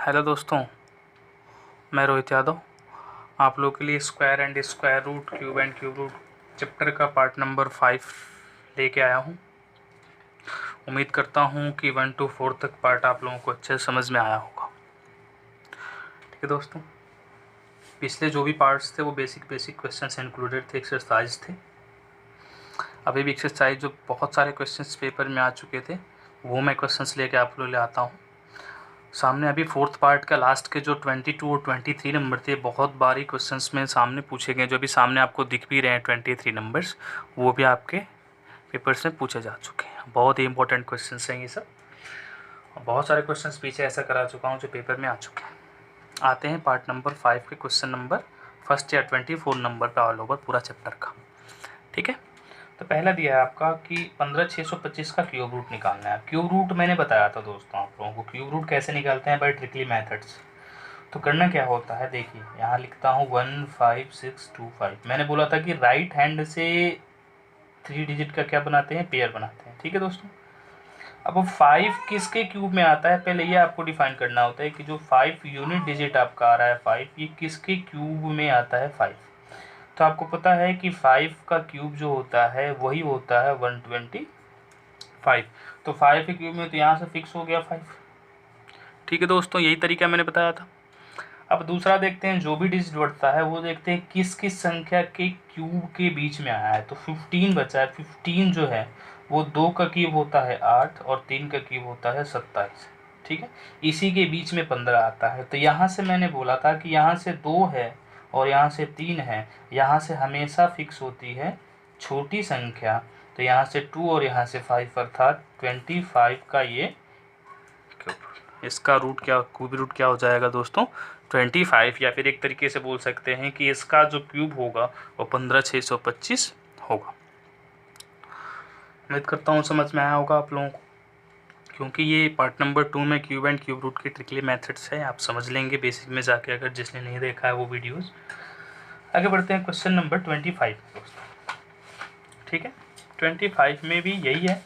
Hello दोस्तों, मैं रोहित यादव आप लोगों के लिए square and square root, cube and cube root chapter का पार्ट नंबर 5 लेके आया हूँ। उम्मीद करता हूँ कि 1 to 4 तक पार्ट आप लोगों को अच्छे से समझ में आया होगा। ठीक है दोस्तों, पिछले जो भी पार्ट्स थे वो बेसिक क्वेश्चंस इंक्लूडेड थे, एक्सरसाइज थे। अभी भी एक्सरसाइज जो बहुत सारे क्वेश्चंस पेपर में आ चुके थे वो मैं क्वेश्चंस लेके आप लोग ले आता हूँ सामने। अभी फोर्थ पार्ट का लास्ट के जो 22 और 23 नंबर थे, बहुत बारी क्वेश्चंस में सामने पूछे गए, जो अभी सामने आपको दिख भी रहे हैं 23 नंबर्स, वो भी आपके पेपर्स में पूछे जा चुके हैं। बहुत ही इंपॉर्टेंट क्वेश्चंस हैं ये सब। बहुत सारे क्वेश्चंस पीछे ऐसा करा चुका हूँ जो पेपर में आ चुके हैं। आते हैं पार्ट नंबर 5 के क्वेश्चन नंबर फर्स्ट या 24 नंबर पर ऑल ओवर पूरा चैप्टर का। ठीक है, तो पहला दिया है आपका कि 15625 का क्यूब रूट निकालना है। क्यूब रूट मैंने बताया था दोस्तों आप लोगों को, क्यूब रूट कैसे निकालते हैं बाय ट्रिकली मेथड्स। तो करना क्या होता है, देखिए यहाँ लिखता हूँ 15625। मैंने बोला था कि राइट हैंड से 3 डिजिट का क्या बनाते हैं, पेयर बनाते हैं। ठीक है दोस्तों, अब 5 किसके क्यूब में आता है, पहले ये आपको डिफाइन करना होता है कि जो 5 यूनिट डिजिट आपका आ रहा है 5, ये किसके क्यूब में आता है 5। तो आपको पता है कि 5 का क्यूब जो होता है वही होता है 125। तो 5 के क्यूब में तो यहाँ से फिक्स हो गया 5। ठीक है दोस्तों, यही तरीका मैंने बताया था। अब दूसरा देखते हैं, जो भी डिजिट बढ़ता है वो देखते हैं किस किस संख्या के क्यूब के बीच में आया है। तो 15 बचा है। 15 जो है वो 2 का क्यूब होता है 8 और 3 का क्यूब होता है 27। ठीक है, इसी के बीच में 15 आता है। तो यहाँ से मैंने बोला था कि यहाँ से 2 है और यहाँ से 3 है, यहाँ से हमेशा फिक्स होती है छोटी संख्या। तो यहाँ से 2 और यहाँ से 5, अर्थात 25 का ये इसका रूट क्या, क्यूब रूट क्या हो जाएगा दोस्तों, 25। या फिर एक तरीके से बोल सकते हैं कि इसका जो क्यूब होगा वो 15625 होगा। उम्मीद करता हूँ समझ में आया होगा आप लोगों को, क्योंकि ये पार्ट नंबर 2 में क्यूब एंड क्यूब रूट की ट्रिकली मेथड्स है। आप समझ लेंगे बेसिक में जाके, अगर जिसने नहीं देखा है वो वीडियोस। आगे बढ़ते हैं क्वेश्चन नंबर 25 दोस्तों। ठीक है, 25 में भी यही है,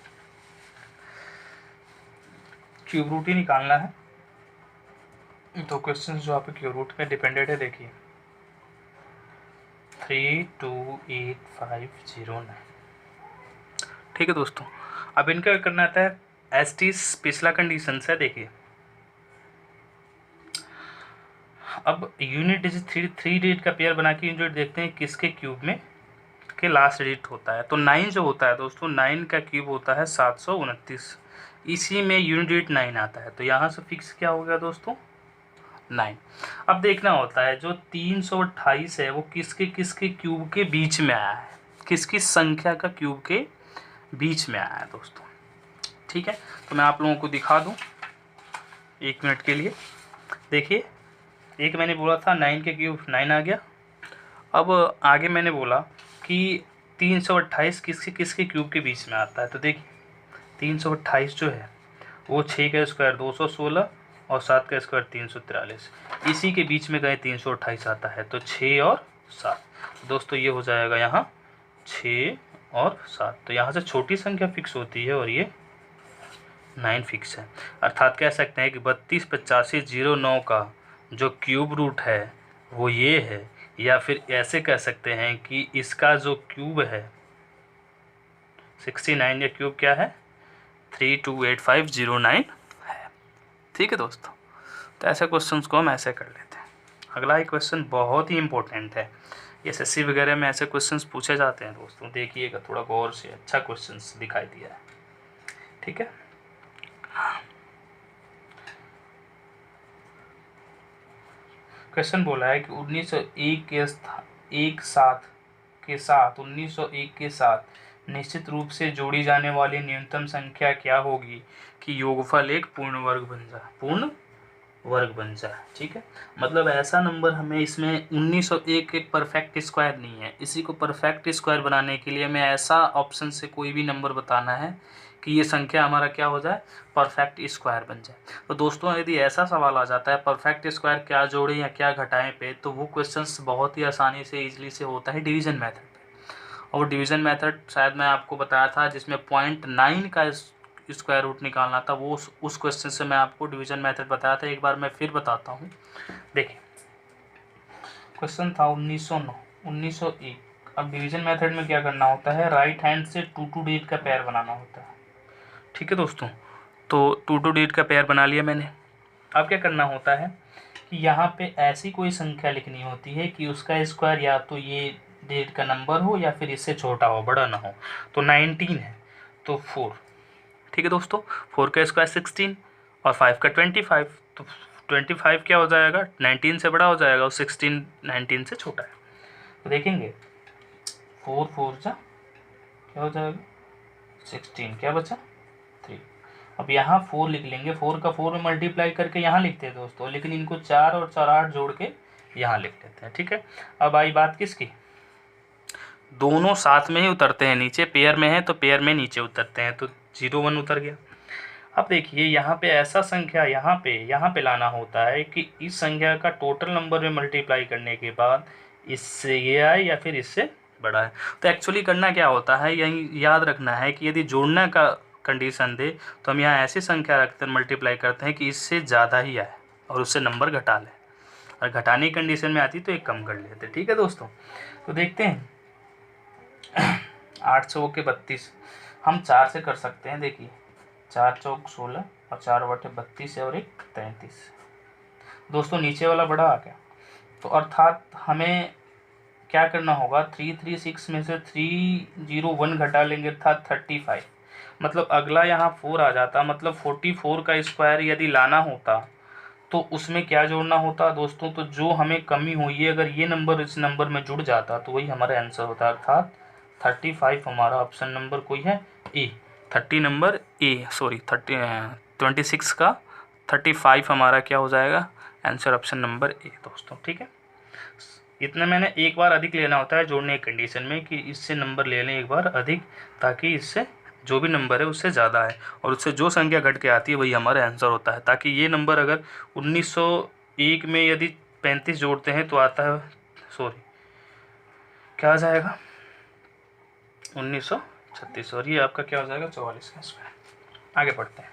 क्यूब रूट ही निकालना है। तो क्वेश्चन जो आपके क्यूब रूट पे डिपेंडेंट है, देखिए 328509। ठीक है दोस्तों, अब इनका करना आता है एसटी पिछला कंडीशन है। देखिए अब यूनिट डिजिट 3 डिजिट का पेयर बना के यूनिट देखते हैं किसके क्यूब में के लास्ट डिजिट होता है। तो 9 जो होता है दोस्तों, 9 का क्यूब होता है 729, इसी में यूनिट डिजिट 9 आता है। तो यहाँ से फिक्स क्या हो गया दोस्तों, 9। अब देखना होता है जो 328 है वो किसके किसके क्यूब के बीच में आया है, किसकी संख्या का क्यूब के बीच में आया है दोस्तों। ठीक है, तो मैं आप लोगों को दिखा दूं 1 मिनट के लिए। देखिए, एक मैंने बोला था 9 के क्यूब 9 आ गया। अब आगे मैंने बोला कि 328 किसके किसके क्यूब के बीच में आता है। तो देखिए 328 जो है वो 6 का स्क्वायर 216 और 7 का स्क्वायर 343, इसी के बीच में गए 328 आता है। तो 6 और 7 दोस्तों ये हो जाएगा यहाँ 6 और 7। तो यहाँ से छोटी संख्या फिक्स होती है और ये 9 फिक्स है। अर्थात कह सकते हैं कि 328509 का जो क्यूब रूट है वो ये है, या फिर ऐसे कह सकते हैं कि इसका जो क्यूब है 69 या क्यूब क्या है 328509 है। ठीक है दोस्तों, तो ऐसे क्वेश्चंस को हम ऐसे कर लेते हैं। अगला एक क्वेश्चन बहुत ही इंपॉर्टेंट है, एसएससी वगैरह में ऐसे क्वेश्चंस पूछे जाते हैं दोस्तों। देखिएगा थोड़ा गौर से, अच्छा क्वेश्चंस दिखाई दिया है। ठीक है, क्वेश्चन बोला है कि 1901 के साथ 1901 के साथ निश्चित रूप से जोड़ी जाने वाली न्यूनतम संख्या क्या होगी कि योगफल एक पूर्ण वर्ग बन जाए। ठीक है, मतलब ऐसा नंबर हमें इसमें 1901 एक परफेक्ट स्क्वायर नहीं है, इसी को परफेक्ट स्क्वायर बनाने के लिए हमें ऐसा ऑप्शन से कोई भी नंबर बताना है कि ये संख्या हमारा क्या हो जाए, परफेक्ट स्क्वायर बन जाए। तो दोस्तों यदि ऐसा सवाल आ जाता है परफेक्ट स्क्वायर क्या जोड़ें या क्या घटाएं पे, तो वो क्वेश्चंस बहुत ही आसानी से ईजिली से होता है डिवीजन मेथड पे। और डिवीजन मेथड शायद मैं आपको बताया था जिसमें 0.9 का स्क्वायर रूट निकालना था, वो उस क्वेश्चन से मैं आपको डिवीजन मेथड बताया था। एक बार मैं फिर बताता हूँ। देखिए क्वेश्चन था 1901। अब डिवीजन मेथड में क्या करना होता है, राइट हैंड से 2 टू डिजिट का पेयर बनाना होता है। ठीक है दोस्तों, तो 2 टू डिजिट का पेयर बना लिया मैंने। अब क्या करना होता है कि यहाँ पे ऐसी कोई संख्या लिखनी होती है कि उसका स्क्वायर या तो ये डिजिट का नंबर हो या फिर इससे छोटा हो, बड़ा ना हो। तो 19 है तो 4। ठीक है दोस्तों, 4 का स्क्वायर 16 और 5 का 25। तो 25 क्या हो जाएगा, 19 से बड़ा हो जाएगा और 16 19 से छोटा है। तो देखेंगे 4 4 जा क्या हो जाएगा 16, क्या बचा 3। अब यहाँ 4 लिख लेंगे, 4 का 4 में मल्टीप्लाई करके यहाँ लिखते हैं दोस्तों, लेकिन इनको 4 और 4 8 जोड़ के यहाँ लिख लेते हैं। ठीक है, अब आई बात किसकी, दोनों साथ में ही उतरते हैं नीचे, पेयर में है तो पेयर में नीचे उतरते हैं, तो 0 1 उतर गया। अब देखिए यहाँ पे ऐसा संख्या यहाँ पे लाना होता है कि इस संख्या का टोटल नंबर में मल्टीप्लाई करने के बाद इससे ये आए या फिर इससे बड़ा है। तो एक्चुअली करना क्या होता है, यही याद रखना है कि यदि जोड़ने का कंडीशन दे तो हम यहाँ ऐसी संख्या रखते हैं, मल्टीप्लाई करते हैं कि इससे ज़्यादा ही आए और उससे नंबर घटा लें, और घटाने की कंडीशन में आती तो एक कम कर लेते। ठीक है दोस्तों, तो देखते हैं 8 चौक के 32 हम 4 से कर सकते हैं। देखिए 4 चौक 16 और 4 बटे 32 है और 1 33। दोस्तों नीचे वाला बड़ा आ गया, तो अर्थात हमें क्या करना होगा, 336 में से 301 घटा लेंगे अर्थात 35। मतलब अगला यहाँ 4 आ जाता, मतलब 44 का स्क्वायर यदि लाना होता तो उसमें क्या जोड़ना होता दोस्तों, तो जो हमें कमी हुई है अगर ये नंबर इस नंबर में जुड़ जाता तो वही हमारा आंसर होता, अर्थात 35 हमारा ऑप्शन नंबर कोई है ए, 26 का 35 हमारा क्या हो जाएगा आंसर, ऑप्शन नंबर ए दोस्तों। ठीक है, इतना मैंने एक बार अधिक लेना होता है जोड़ने की कंडीशन में कि इससे नंबर ले लें एक बार अधिक, ताकि इससे जो भी नंबर है उससे ज़्यादा है और उससे जो संख्या घट के आती है वही हमारा आंसर होता है। ताकि ये नंबर अगर 1901 में यदि 35 जोड़ते हैं तो आता है, क्या आ जाएगा 1936, और ये आपका क्या हो जाएगा 44 का स्क्वायर। आगे बढ़ते हैं,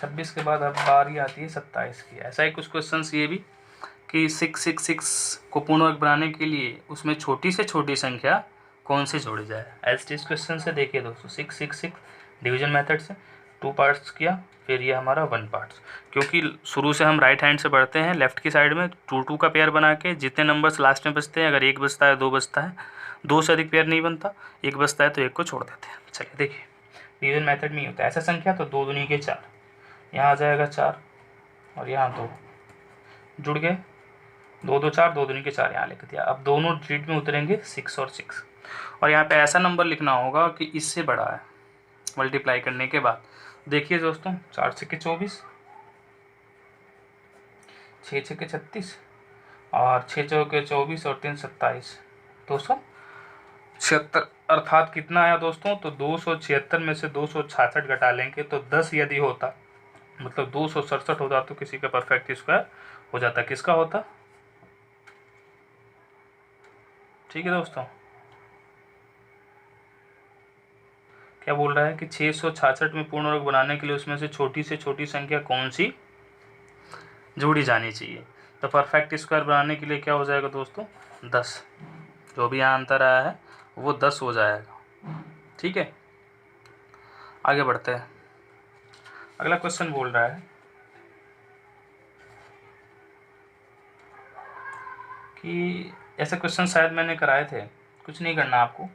26 के बाद अब बारी आती है 27 की। ऐसा ही कुछ क्वेश्चन ये भी कि 666 को पूर्ण वर्ग बनाने के लिए उसमें छोटी से छोटी संख्या कौन से जोड़ी जाए। ऐसे इस क्वेश्चन से देखिए दोस्तों, 666 डिवीजन मेथड से 2 पार्ट्स किया, फिर ये हमारा 1 पार्ट्स। क्योंकि शुरू से हम राइट हैंड से बढ़ते हैं, लेफ्ट की साइड में 2 2 का पेयर बना के जितने नंबर्स लास्ट में बचते हैं, अगर 1 बचता है 2 बचता है, 2 से अधिक पेयर नहीं बनता, 1 बचता है तो 1 को छोड़ देते हैं। चलिए देखिए डिवीजन मेथड में ही होता है, ऐसा संख्या तो 2 दूनी के 4, यहाँ आ जाएगा 4 और यहाँ 2 जुड़ गए, 2 2 4, 2 दूनी के 4 यहाँ लिख दिया। अब दोनों डिजिट में उतरेंगे 6 और 6, और यहाँ पे ऐसा नंबर लिखना होगा कि इससे बड़ा है मल्टीप्लाई करने के बाद। देखिए दोस्तों 4 6 के 24, 6 6 के 36 और 6 चौ के 24 और 3 27, 276। अर्थात कितना आया दोस्तों, तो 276 में से 266 घटा लेंगे तो 10 यदि होता, मतलब 267 होता तो किसी का परफेक्ट स्क्वायर हो जाता। किसका होता, ठीक है दोस्तों, क्या बोल रहा है कि 666 में पूर्ण वर्ग बनाने के लिए उसमें से छोटी संख्या कौन सी जोड़ी जानी चाहिए। तो परफेक्ट स्क्वायर बनाने के लिए क्या हो जाएगा दोस्तों 10, जो भी यहाँ अंतर आया है वो 10 हो जाएगा। ठीक है, आगे बढ़ते हैं। अगला क्वेश्चन बोल रहा है कि ऐसे क्वेश्चन शायद मैंने कराए थे, कुछ नहीं करना आपको।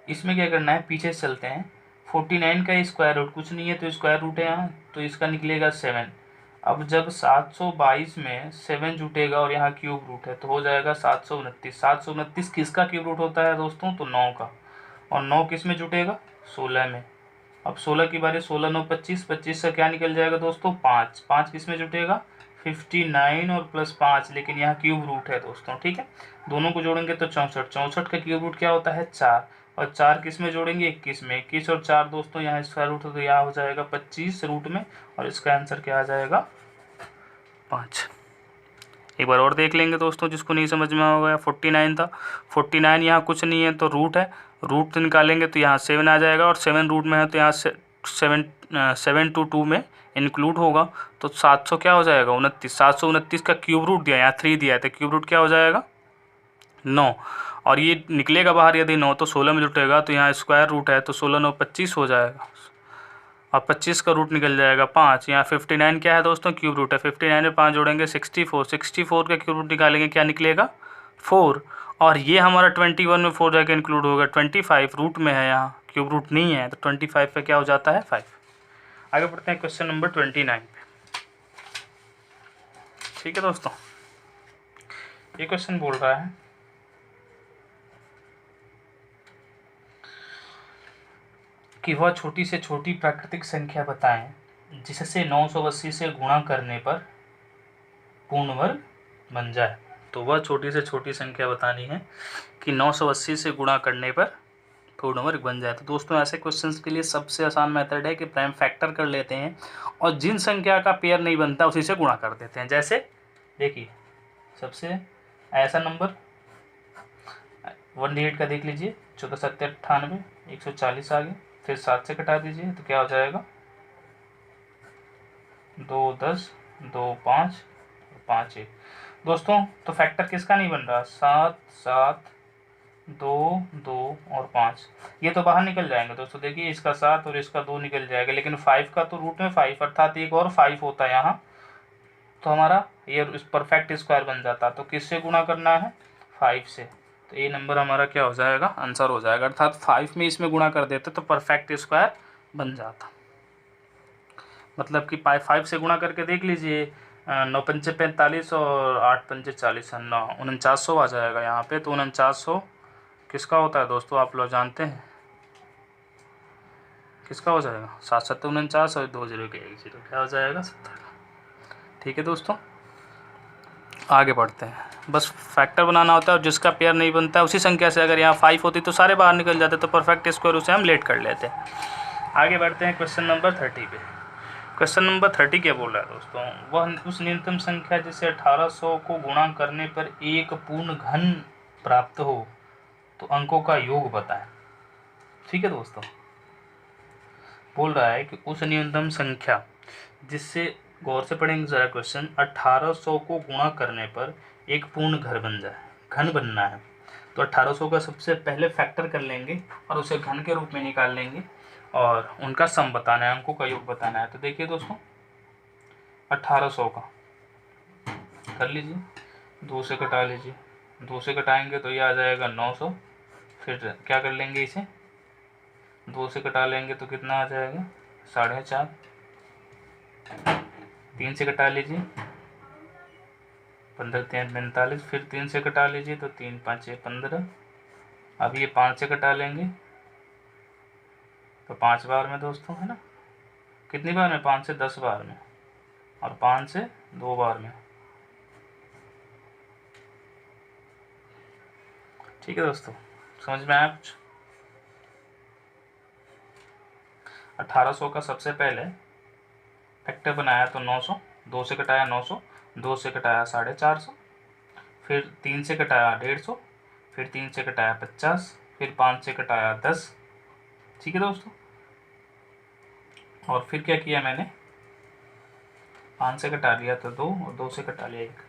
इसमें क्या करना है, पीछे से चलते हैं। 49 का स्क्वायर रूट कुछ नहीं है तो स्क्वायर रूट है यहाँ, तो इसका निकलेगा 7। अब जब 722 में 7 जुटेगा और यहाँ क्यूब रूट है तो हो जाएगा 729। 729 किसका क्यूब रूट होता है दोस्तों, तो 9 का, और 9 किस में जुटेगा 16 में। अब 16 की बारी, 16 9 25, 25 से क्या निकल जाएगा दोस्तों 5, 5 किस में जुटेगा 59 और प्लस 5, लेकिन यहाँ क्यूब रूट है दोस्तों। ठीक है, दोनों को जोड़ेंगे तो 64, 64 का क्यूब रूट क्या होता है 4, और 4 किस में जोड़ेंगे 21 में, 21 और 4 दोस्तों यहाँ स्क्वायर रूट है तो यहाँ हो जाएगा 25 रूट में, और इसका आंसर क्या आ जाएगा 5। एक बार और देख लेंगे दोस्तों जिसको नहीं समझ में होगा। 49 था, 49 यहाँ कुछ नहीं है तो रूट है, रूट निकालेंगे तो यहाँ 7 आ जाएगा, और 7 रूट में है तो यहाँ 7 722 में इंक्लूड होगा तो 700 क्या हो जाएगा 29। 729 का क्यूब रूट दिया, यहाँ 3 दिया है तो क्यूब रूट क्या हो जाएगा 9, और ये निकलेगा बाहर यदि 9 तो 16 में जुटेगा, तो यहाँ स्क्वायर रूट है तो 16 9 25 हो जाएगा, और 25 का रूट निकल जाएगा 5। यहाँ 59 क्या है दोस्तों क्यूब रूट है, 59 में 5 जोड़ेंगे 64, 64 का क्यूब रूट निकालेंगे क्या निकलेगा 4, और ये हमारा 21 में 4 जाके इंक्लूड होगा, 25 रूट में है यहाँ क्यूब रूट नहीं है, तो 25 पे क्या हो जाता है 5। आगे बढ़ते हैं क्वेश्चन नंबर 29 पे। ठीक है दोस्तों, ये क्वेश्चन बोल रहा है कि वह छोटी से छोटी प्राकृतिक संख्या बताएं जिससे 980 से गुणा करने पर पूर्ण वर्ग बन जाए। तो वह छोटी से छोटी संख्या बतानी है कि 980 से गुणा करने पर पूर्ण वर्ग बन जाए। तो दोस्तों ऐसे क्वेश्चंस के लिए सबसे आसान मेथड है कि प्राइम फैक्टर कर लेते हैं और जिन संख्या का पेयर नहीं बनता उसी से गुणा कर देते हैं। जैसे देखिए सबसे ऐसा नंबर 1 का देख लीजिए, 14 7 98, 140 आ गया, फिर 7 से कटा दीजिए तो क्या हो जाएगा 2 10 2 5 5 1। दोस्तों तो फैक्टर किसका नहीं बन रहा, 7 7 2 2 और 5, ये तो बाहर निकल जाएंगे दोस्तों। देखिए इसका 7 और इसका 2 निकल जाएगा, लेकिन 5 का तो रूट में 5 अर्थात एक और 5 होता है यहाँ, तो हमारा ये परफेक्ट स्क्वायर बन जाता। तो किससे गुणा करना है 5 से, तो ये नंबर हमारा क्या हो जाएगा आंसर हो जाएगा, अर्थात 5 में इसमें गुणा कर देते तो परफेक्ट स्क्वायर बन जाता। मतलब कि 5 से गुणा करके देख लीजिए, 9 पंचे 45 और 8 पंचे 40, 4900 आ जाएगा यहाँ पे। तो 4900 किसका होता है दोस्तों, आप लोग जानते हैं किसका हो जाएगा, 7 7 49 और 2 0 के 1 0 क्या हो जाएगा 70। ठीक है दोस्तों, आगे बढ़ते हैं। बस फैक्टर बनाना होता है और जिसका पेयर नहीं बनता है उसी संख्या से, अगर यहाँ 5 होती तो सारे बाहर निकल जाते, तो परफेक्ट स्क्वायर उसे हम लेट कर लेते हैं। आगे बढ़ते हैं क्वेश्चन नंबर 30 पे। क्वेश्चन नंबर 30 क्या बोल रहा है दोस्तों, वह उस न्यूनतम संख्या जिसे 1800 को गुणा करने पर एक पूर्ण घन प्राप्त हो तो अंकों का योग बताएं। ठीक है दोस्तों, बोल रहा है कि उस न्यूनतम संख्या जिससे, गौर से पढ़ेंगे जरा क्वेश्चन, 1800 को गुणा करने पर एक पूर्ण घर बन जाए, घन बनना है। तो 1800 का सबसे पहले फैक्टर कर लेंगे और उसे घन के रूप में निकाल लेंगे और उनका सम बताना है, अंकों का योग बताना है। तो देखिए दोस्तों 1800 का कर लीजिए, 2 से कटा लीजिए, 2 से कटाएंगे तो ये आ जाएगा 900, फिर क्या कर लेंगे इसे 2 से कटा लेंगे तो कितना आ जाएगा 4.5, 3 से कटा लीजिए 15 3 45, फिर 3 से कटा लीजिए तो 3 5 15, अब ये 5 से कटा लेंगे तो 5 बार में दोस्तों, है ना, कितनी बार में 5 से 10 बार में, और 5 से 2 बार में। ठीक है दोस्तों, समझ में आया कुछ। 1800 का सबसे पहले फैक्टर बनाया तो 900, 2 से कटाया 900, 2 से कटाया 450, फिर 3 से कटाया 150, फिर 3 से कटाया 50, फिर 5 से कटाया 10। ठीक है दोस्तों, और फिर क्या किया मैंने 5 से कटा लिया तो 2 और 2 से कटा लिया 1,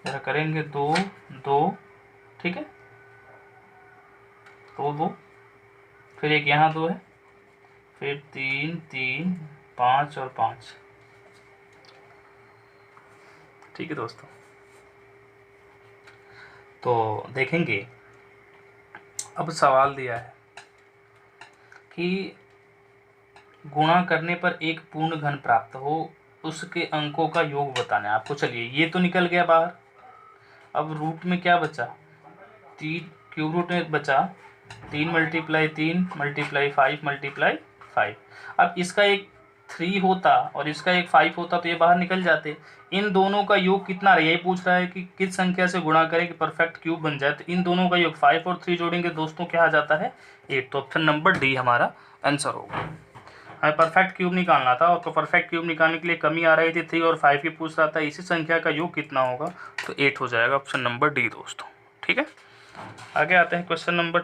जरा करेंगे 2 2, ठीक है, तो 2, फिर एक यहाँ 2 है, फिर 3 3 5 और 5। ठीक है दोस्तों, तो देखेंगे अब सवाल दिया है कि गुणा करने पर एक पूर्ण घन प्राप्त हो, उसके अंकों का योग बताना है आपको। चलिए ये तो निकल गया बाहर, अब रूट में क्या बचा, 3 क्यूब रूट में बचा 3 मल्टीप्लाई 3 मल्टीप्लाई 5 मल्टीप्लाई 5। अब इसका एक 3 होता और इसका एक 5 होता तो ये बाहर निकल जाते। इन दोनों का योग कितना रहा, यही पूछ रहा है कि किस संख्या से गुणा करें कि परफेक्ट क्यूब बन जाए। तो इन दोनों का योग 5 और 3 जोड़ेंगे दोस्तों क्या आ जाता है 8। तो ऑप्शन नंबर डी हमारा आंसर होगा। हमें परफेक्ट क्यूब निकालना था और तो परफेक्ट क्यूब निकालने के लिए कमी आ रही थी 3 और 5 की पूछ रहा था, इसी संख्या का योग कितना होगा, तो 8 हो जाएगा, ऑप्शन नंबर डी दोस्तों। ठीक है, आगे आते हैं क्वेश्चन नंबर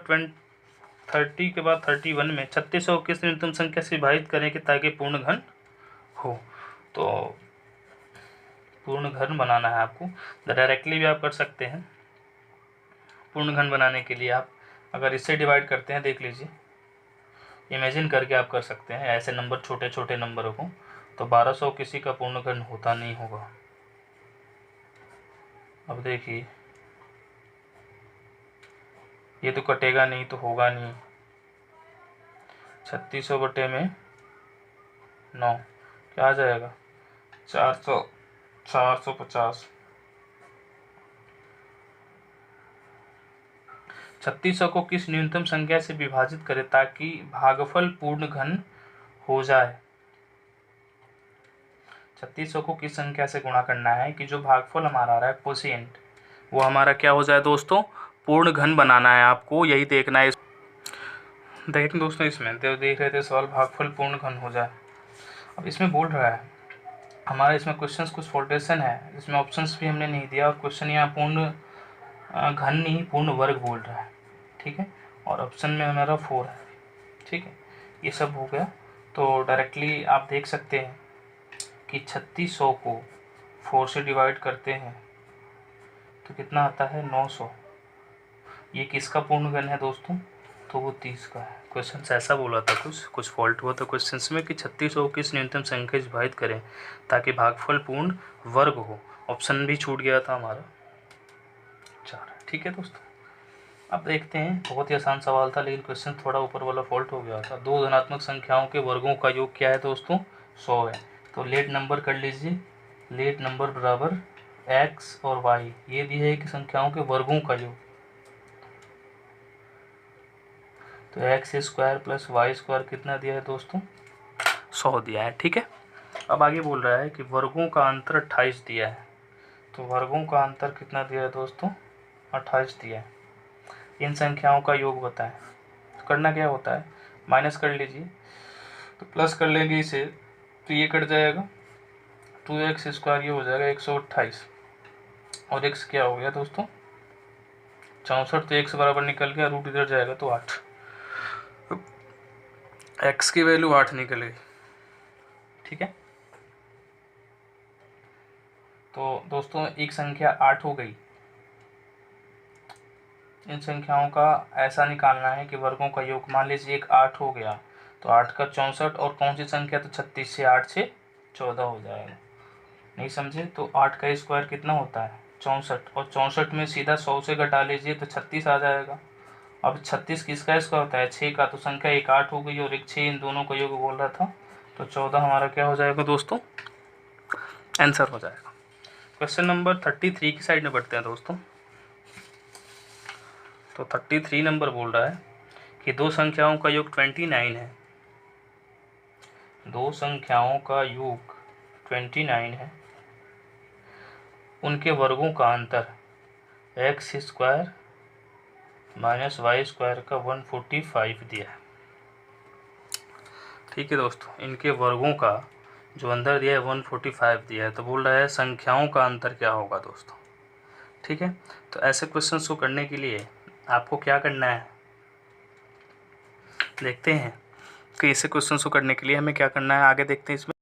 30 के बाद 31 में 36 को किस न्यूनतम संख्या से विभाजित करें कि ताकि पूर्ण घन हो। तो पूर्ण घन बनाना है आपको, डायरेक्टली भी आप कर सकते हैं। पूर्ण घन बनाने के लिए आप अगर इससे डिवाइड करते हैं, देख लीजिए, इमेजिन करके आप कर सकते हैं ऐसे नंबर, छोटे छोटे नंबरों को। तो 1200 किसी का पूर्ण घन होता नहीं होगा। अब देखिए, ये तो कटेगा नहीं, तो होगा नहीं। 3600 बटे में 9 क्या आ जाएगा, 450। 3600 को किस न्यूनतम संख्या से विभाजित करें ताकि भागफल पूर्ण घन हो जाए। 3600 को किस संख्या से गुणा करना है कि जो भागफल हमारा आ रहा है कोशिएंट, वो हमारा क्या हो जाए दोस्तों, पूर्ण घन बनाना है आपको, यही देखना है। देखें दोस्तों, इसमें देख रहे थे सवाल, भागफल पूर्ण घन हो जाए। अब इसमें बोल रहा है हमारा, इसमें क्वेश्चंस कुछ फोल्टेशन है, इसमें ऑप्शंस भी हमने नहीं दिया, और क्वेश्चन यहाँ पूर्ण घन नहीं पूर्ण वर्ग बोल रहा है, ठीक है। और ऑप्शन में हमारा 4 है, ठीक है। ये सब हो गया। तो डायरेक्टली आप देख सकते हैं कि 3600 को 4 से डिवाइड करते हैं तो कितना आता है, 900। ये किसका पूर्ण घन है दोस्तों, तो वो 30 का है। क्वेश्चन ऐसा बोला था, कुछ फॉल्ट हुआ था क्वेश्चन में कि 3600 को किस न्यूनतम संख्या से विभाजित करें ताकि भागफल पूर्ण वर्ग हो। ऑप्शन भी छूट गया था हमारा 4, ठीक है दोस्तों। अब देखते हैं, बहुत ही आसान सवाल था, लेकिन क्वेश्चन थोड़ा ऊपर वाला फॉल्ट हो गया था। दो धनात्मक संख्याओं के वर्गों का योग क्या है दोस्तों, 100 है। तो लेट नंबर कर लीजिए, लेट नंबर बराबर x और y, ये दिया है कि संख्याओं के वर्गों का योग, तो X square plus Y square कितना दिया है दोस्तों, 100 दिया है, ठीक है। अब आगे बोल रहा है कि वर्गों का अंतर 28 दिया है। तो वर्गों का अंतर कितना दिया है दोस्तों, 28 दिया है। इन संख्याओं का योग बताएं। तो करना क्या होता है, माइनस कर लीजिए, तो प्लस कर लेंगे इसे, तो ये कट जाएगा, 2x स्क्वायर ये हो जाएगा 128, और x क्या हो गया दोस्तों, 64। तो x बराबर निकल गया, रूट इधर जाएगा तो 8, x की वैल्यू 8 निकल गई, ठीक है। तो दोस्तों एक संख्या 8 हो गई। इन संख्याओं का ऐसा निकालना है कि वर्गों का योग, मान लीजिए एक 8 हो गया, तो 8 का 64, और कौन सी संख्या, तो 36 से 8 से 14 हो जाएगा। नहीं समझे, तो 8 का स्क्वायर कितना होता है, 64, और 64 में सीधा 100 से घटा लीजिए तो 36 आ जाएगा। अब 36 किसका स्क्वायर होता है, 6 का, तो संख्या एक 8 हो गई और एक 6, इन दोनों का योग बोल रहा था, तो 14 हमारा क्या हो जाएगा दोस्तों, आंसर हो जाएगा। क्वेश्चन नंबर 33 की साइड में बढ़ते हैं दोस्तों। तो 33 नंबर बोल रहा है कि दो संख्याओं का योग 29 है, दो संख्याओं का योग 29 है, उनके वर्गों का अंतर X square minus Y square का 145 दिया है, ठीक है दोस्तों। इनके वर्गों का जो अंदर दिया है 145 दिया है। तो बोल रहा है संख्याओं का अंतर क्या होगा दोस्तों, ठीक है। तो ऐसे क्वेश्चंस को करने के लिए आपको क्या करना है, देखते हैं कि ऐसे क्वेश्चंस को करने के लिए हमें क्या करना है, आगे देखते हैं इसमें।